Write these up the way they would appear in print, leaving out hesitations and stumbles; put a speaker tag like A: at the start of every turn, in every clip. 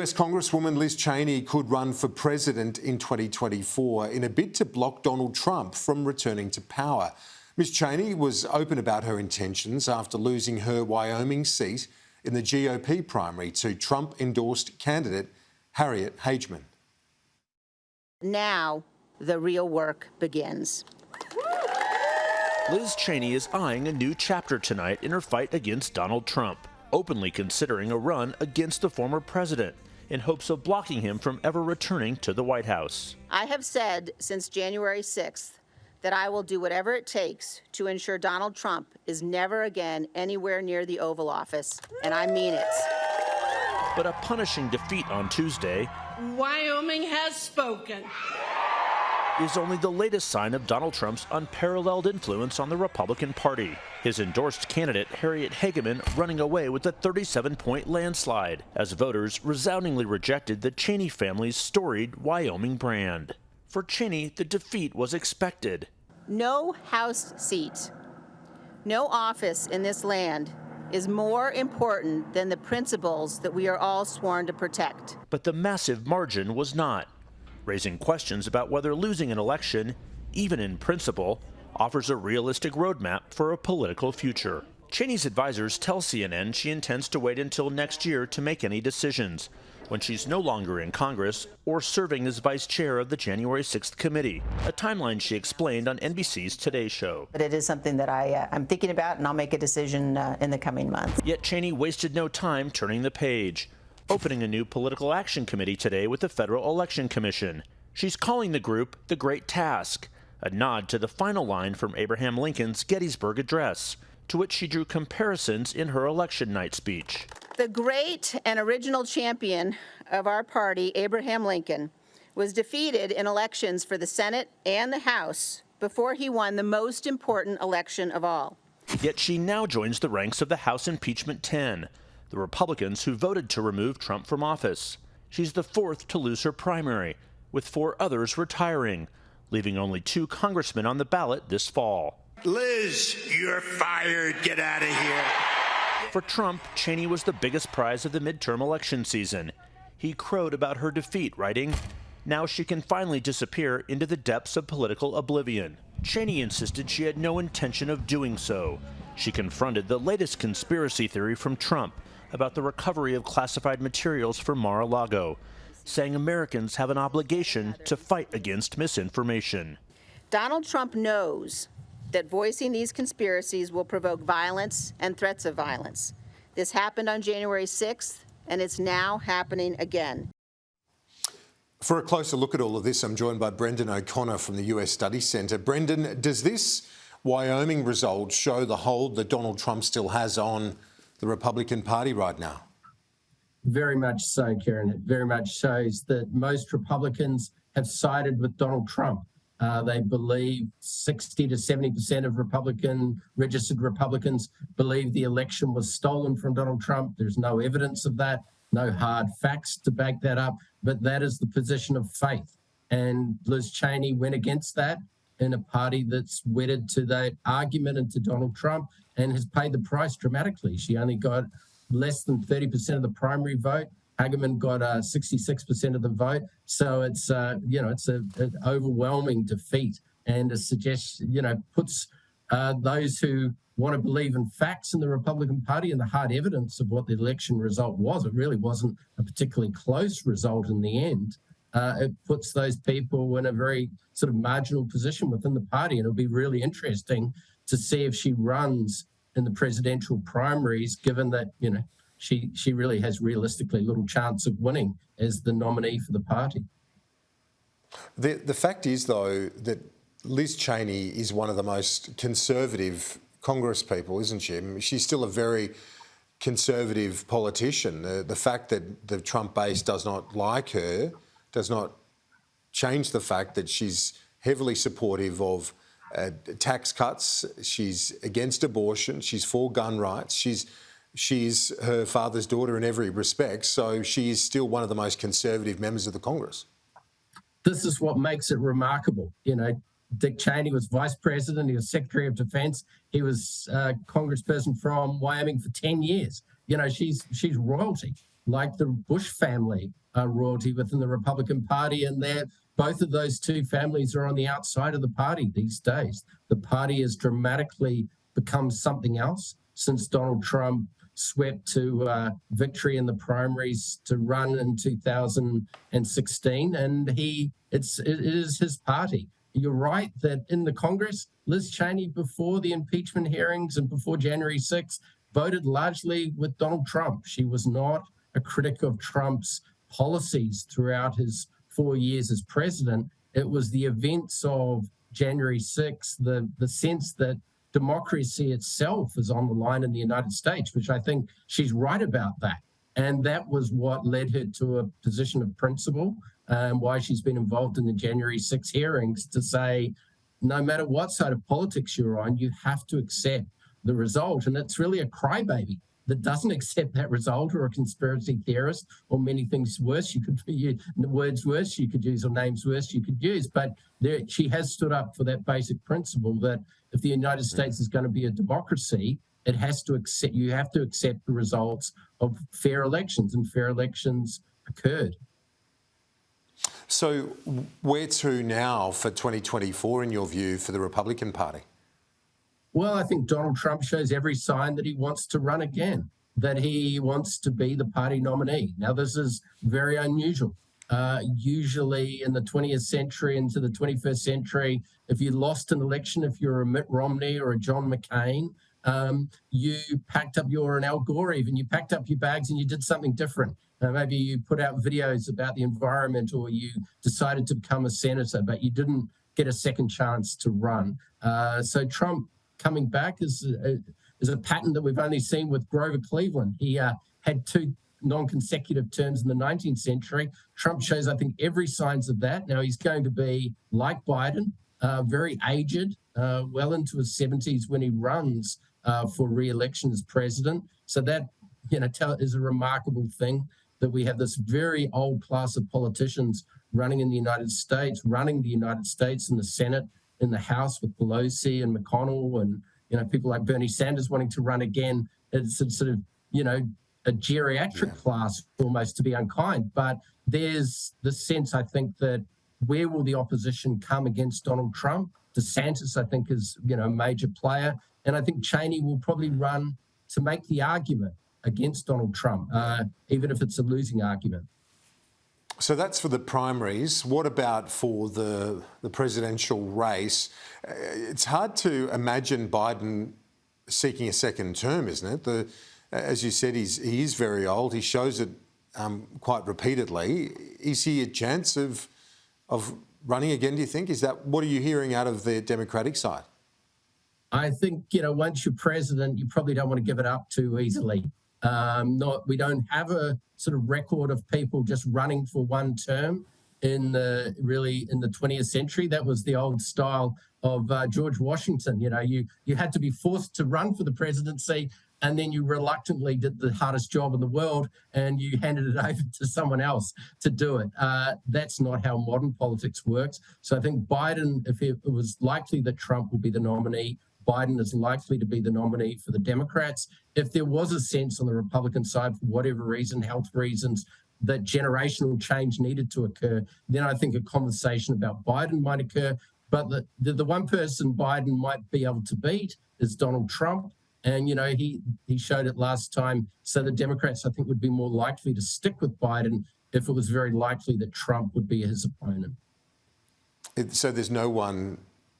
A: US Congresswoman Liz Cheney could run for president in 2024 in a bid to block Donald Trump from returning to power. Ms Cheney was open about her intentions after losing her Wyoming seat in the GOP primary to Trump-endorsed candidate Harriet Hageman.
B: Now the real work begins.
C: Liz Cheney is eyeing a new chapter tonight in her fight against Donald Trump, openly considering a run against the former president in hopes of blocking him from ever returning to the White House.
B: I have said since January 6th that I will do whatever it takes to ensure Donald Trump is never again anywhere near the Oval Office, and I mean it.
C: But a punishing defeat on Tuesday,
D: Wyoming has spoken,
C: is only the latest sign of Donald Trump's unparalleled influence on the Republican Party. His endorsed candidate, Harriet Hageman, running away with a 37-point landslide as voters resoundingly rejected the Cheney family's storied Wyoming brand. For Cheney, the defeat was expected.
B: No House seat, no office in this land is more important than the principles that we are all sworn to protect.
C: But the massive margin was not, raising questions about whether losing an election, even in principle, offers a realistic roadmap for a political future. Cheney's advisors tell CNN she intends to wait until next year to make any decisions, when she's no longer in Congress or serving as vice chair of the January 6th committee, a timeline she explained on NBC's Today Show.
E: But it is something that I'm thinking about, and I'll make a decision in the coming months.
C: Yet Cheney wasted no time turning the page, opening a new political action committee today with the Federal Election Commission. She's calling the group the Great Task, a nod to the final line from Abraham Lincoln's Gettysburg Address, to which she drew comparisons in her election night speech.
B: The great and original champion of our party, Abraham Lincoln, was defeated in elections for the Senate and the House before he won the most important election of all.
C: Yet she now joins the ranks of the House Impeachment 10, the Republicans who voted to remove Trump from office. She's the fourth to lose her primary, with 4 others retiring, leaving only 2 congressmen on the ballot this fall.
F: Liz, you're fired. Get out of here.
C: For Trump, Cheney was the biggest prize of the midterm election season. He crowed about her defeat, writing, "Now she can finally disappear into the depths of political oblivion." Cheney insisted she had no intention of doing so. She confronted the latest conspiracy theory from Trump about the recovery of classified materials from Mar-a-Lago, saying Americans have an obligation to fight against misinformation.
B: Donald Trump knows that voicing these conspiracies will provoke violence and threats of violence. This happened on January 6th, and it's now happening again.
A: For a closer look at all of this, I'm joined by Brendan O'Connor from the US Studies Centre. Brendan, does this Wyoming result show the hold that Donald Trump still has on the Republican Party right now?
G: Very much so, Kieran. It very much shows that most Republicans have sided with Donald Trump. They believe 60 to 70% of registered Republicans believe the election was stolen from Donald Trump. There's no evidence of that, no hard facts to back that up, but that is the position of faith. And Liz Cheney went against that in a party that's wedded to that argument and to Donald Trump and has paid the price dramatically. She only got less than 30% of the primary vote. Hageman got 66% of the vote. So it's, it's an overwhelming defeat, and it suggests, puts those who want to believe in facts in the Republican Party and the hard evidence of what the election result was. It really wasn't a particularly close result in the end. It puts those people in a very sort of marginal position within the party. And it'll be really interesting to see if she runs in the presidential primaries, given that, she really has realistically little chance of winning as the nominee for the party.
A: The fact is, though, that Liz Cheney is one of the most conservative Congress people, isn't she? I mean, she's still a very conservative politician. The fact that the Trump base does not like her does not change the fact that she's heavily supportive of tax cuts. She's against abortion. She's for gun rights. She's her father's daughter in every respect, so she is still one of the most conservative members of the Congress.
G: This is what makes it remarkable. Dick Cheney was vice president. He was Secretary of Defense. He was congressperson from Wyoming for 10 years. She's royalty. like the Bush family are royalty within the Republican Party, and both of those two families are on the outside of the party these days. The party has dramatically become something else since Donald Trump swept to victory in the primaries to run in 2016, and it is his party. You're right that in the Congress, Liz Cheney, before the impeachment hearings and before January 6th, voted largely with Donald Trump. She was not a critic of Trump's policies throughout his 4 years as president. It was the events of January 6th, the sense that democracy itself is on the line in the United States, which I think she's right about that. And that was what led her to a position of principle, and why she's been involved in the January 6 hearings, to say, no matter what side of politics you're on, you have to accept the result. And it's really a crybaby that doesn't accept that result, or a conspiracy theorist, or many things worse you could use, words worse you could use, or names worse you could use. But she has stood up for that basic principle that if the United States is going to be a democracy, it has to accept, you have to accept the results of fair elections, and fair elections occurred.
A: So where to now for 2024, in your view, for the Republican Party?
G: Well, I think Donald Trump shows every sign that he wants to run again, that he wants to be the party nominee. Now, this is very unusual. Usually in the 20th century into the 21st century, if you lost an election, if you're a Mitt Romney or a John McCain, you packed up an Al Gore even, you packed up your bags and you did something different. Maybe you put out videos about the environment, or you decided to become a senator, but you didn't get a second chance to run. So Trump coming back is a pattern that we've only seen with Grover Cleveland. He had 2 non-consecutive terms in the 19th century. Trump shows, I think, every signs of that. Now he's going to be like Biden, very aged, well into his 70s when he runs for re-election as president. So that, is a remarkable thing, that we have this very old class of politicians running in the United States, running the United States in the Senate, in the House with Pelosi and McConnell, and people like Bernie Sanders wanting to run again. It's a sort of, a geriatric class almost, to be unkind. But there's the sense, I think, that where will the opposition come against Donald Trump? DeSantis, I think, is a major player, and I think Cheney will probably run to make the argument against Donald Trump, even if it's a losing argument.
A: So that's for the primaries. What about for the presidential race? It's hard to imagine Biden seeking a second term, isn't it? As you said, he is very old. He shows it quite repeatedly. Is he a chance of running again, do you think? What are you hearing out of the Democratic side?
G: I think, once you're president, you probably don't want to give it up too easily. We don't have a sort of record of people just running for one term in the 20th century. That was the old style of George Washington. You had to be forced to run for the presidency, and then you reluctantly did the hardest job in the world and you handed it over to someone else to do it. That's not how modern politics works. So I think Biden, if it was likely that Trump will be the nominee, Biden is likely to be the nominee for the Democrats. If there was a sense on the Republican side, for whatever reason, health reasons, that generational change needed to occur, then I think a conversation about Biden might occur. But the one person Biden might be able to beat is Donald Trump. And, he showed it last time. So the Democrats, I think, would be more likely to stick with Biden if it was very likely that Trump would be his opponent.
A: So there's no one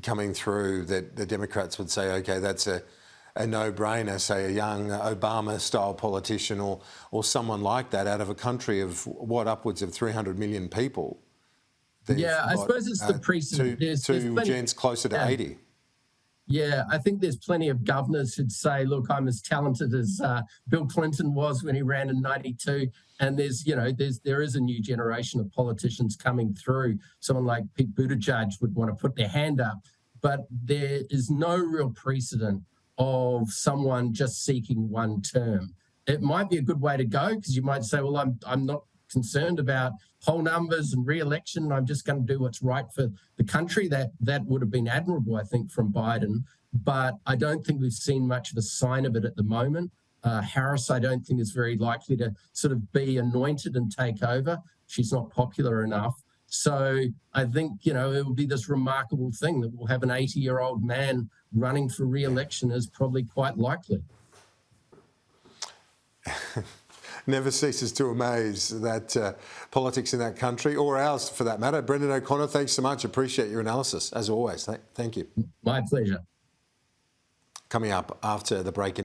A: coming through that the Democrats would say, OK, that's a no-brainer, say a young Obama-style politician or someone like that out of a country of, upwards of 300 million people?
G: Yeah, I suppose it's the precedent.
A: Two gents closer to 80.
G: Yeah, I think there's plenty of governors who'd say, look, I'm as talented as Bill Clinton was when he ran in 92. And there is a new generation of politicians coming through. Someone like Pete Buttigieg would want to put their hand up. But there is no real precedent of someone just seeking one term. It might be a good way to go, because you might say, well, I'm not concerned about poll numbers and re-election. I'm just going to do what's right for the country. That would have been admirable, I think, from Biden. But I don't think we've seen much of a sign of it at the moment. Harris, I don't think, is very likely to sort of be anointed and take over. She's not popular enough. So I think, it will be this remarkable thing that we'll have an 80-year-old man running for re-election is probably quite likely.
A: Never ceases to amaze that politics in that country, or ours for that matter. Brendan O'Connor, thanks so much. Appreciate your analysis, as always. Thank you.
G: My pleasure.
A: Coming up after the break.